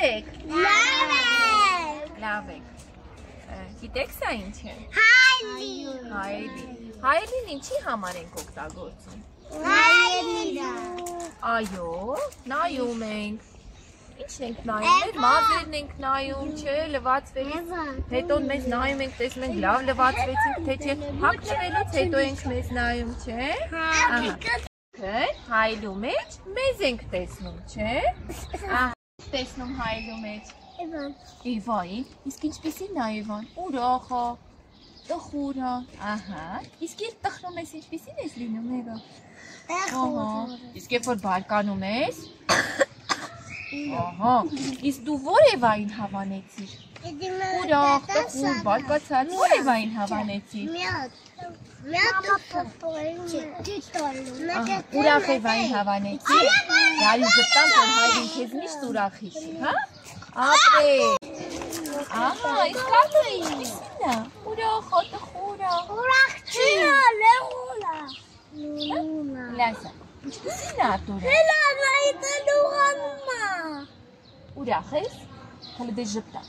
եք։ Լավ եք։ Գիտեք սա ինչ է։ Հայելին ինչի համար ենք օգտագործում։ Այո, նայում ենք։ Ինչն ենք նայում, մեր մազերն ենք նայում, չէ, լվացվելուց հետո մեզ նայում ենք, տեսնում ենք լավ լվացվեցինք, թե չէ, հագնվելուց հետո ենք մեզ նայում, չէ։ Հայելու մեջ մեզ ենք տեսնում, չէ։ Տեսնում հայելու մեջ։ Իվային, իսկ ինչպիսին է Իվան, ուրախ է, տխուր է, իսկ երբ տխրում ես ինչպիսին ես լինում Եվա։ Իսկ երբ որ բարկանում ես։ Իսկ դու որ Եվային հավանեցիր։ Ուրախ, տխուր, բարկացած, որ Եվային հավանեցիր։ Ուրախ Եվային հավանեցիր։ Գարի զտան, որ հայրին քեզ միշտ ուրախ հիշի, հա։ Ապրե։ Իսկ ատորը ինչպիսին է։ Ուրախ, տխուր է։ Ուրախ չի, լեղուն է։ Լասա, ինչպիսին է ատորը։ Ուրախ ես։ Հələ դե ժպտա։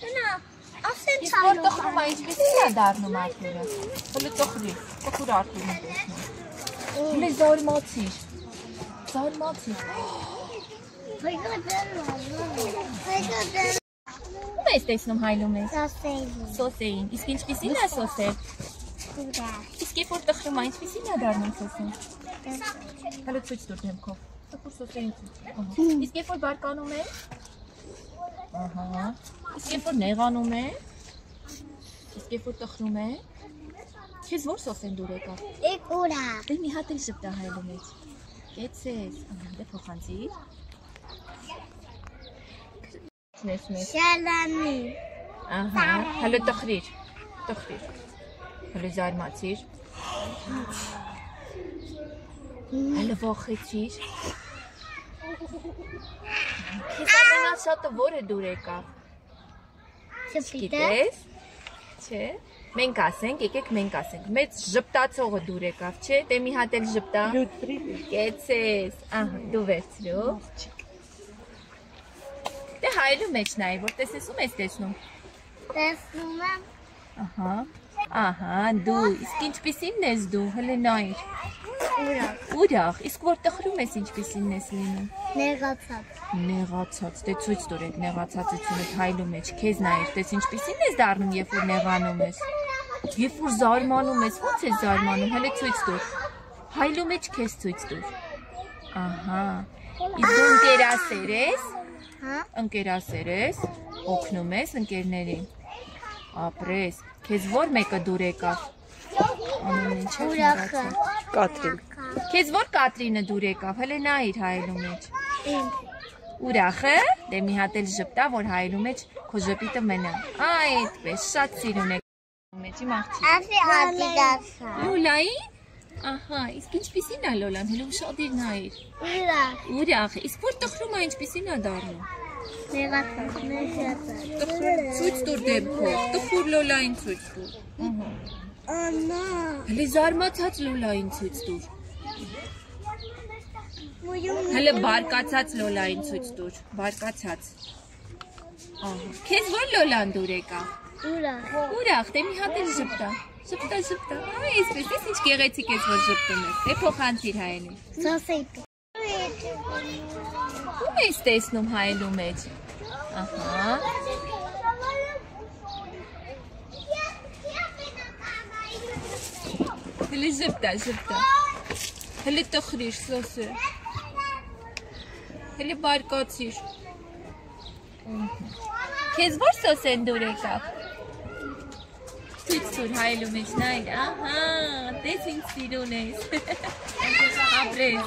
Իսկ որ տխրում է ինչպիսին է դառնում ատորը։ Հələ տխրի, տխուր ատորն է տեսնում։ Հələ զարմացիր։ Ում ես տեսնում հայլում ես։ Սոսեին։ Իսկ ինչպիսին է սոսել։ Իսկ երբ որ տխրում է ինչպիսին է դառնում սոսեն։ Հələ ցույց տուր դեմքով։ Տխուր սոսեին ցույց։ Իսկ երբ որ բարկանում է։ Իսկ երբ որ նեղանում է։ Իսկ երբ որ տխրում է։ Քեզ որ սոսեն դուր եկավ։ Ուրախ։ Դե մի հատ էլ ժպտա հայլու մեջ։ Կեցես, դե փոխանցիր։ Շալանի։ Հələ տխրիր։ Հələ զարմացիր։ Հələ վախեցիր։ Քեզ ամենաշատը որը դուր եկավ։ Գիտես։ Չէ։ Մենք ասենք, եկեք մենք ասենք, մեծ ժպտացողը դուր եկավ, չէ, դե մի հատ էլ ժպտա, կեցես, դու վերցրու, դե հայելու մեջ նայի, որ տեսես ում ես տեսնում, տեսնում եմ, դու, իսկ ինչպիսին ես դու, հլը նայիր, ուրախ, իսկ որ տխրում ես ինչպիսին ես լինում, նեղացած, դե ցույց տուրեք նեղացածությունդ հայելու մեջ, քեզ նայիր, տես ինչպիսին ես դառնում, երբ որ նեղանում ես, երբ որ զարմանում ես, ո՞նց ես զարմանում, հələ ցույց տուր, հայելու մեջ քեզ ցույց տուր, իսկ դու ընկերասեր ես, օգնում ես ընկերներին, ապրես, քեզ որ մեկը դուր եկավ, Կատրին, քեզ որ Կատրինը դուր եկավ, հələ նայիր հայելու մեջ, ուրախը, դե մի հատ էլ ժպտա, որ հայելու մեջ քո ժպիտը մնա, այդպես, շատ սիրուն եք մեջի մաղթի։ Լոլային? Իսկ ինչպիսին է Լոլան, հելում շատ իր նայիր։ Ուրախ, իսկ որ տխրում է ինչպիսին է դառնում։ Ցույց տուր դեմքով, տխուր Լոլային ցույց տուր։ Հələ զարմացած Լոլային ցույց տուր։ Հələ բարկացած Լոլային ցույց տուր, բարկացած։ Քեզ որ Լոլան դուր եկավ։ Ուրախ, դե մի հատ էլ ժպտա, այսպես, ես ինչ գեղեցիկ ես, որ ժպտում ես, դե փոխանցիր հայելին։ Ում ես տեսնում հայելու մեջ, հլի ժպտա, հլի տխրիր, սոսը, հլի բարկացիր, քեզ որ սոսեն դուր եկավ։ Ցույց տուր հայելու մեջ նայր, տես ինչ սիրուն ես, ապրես։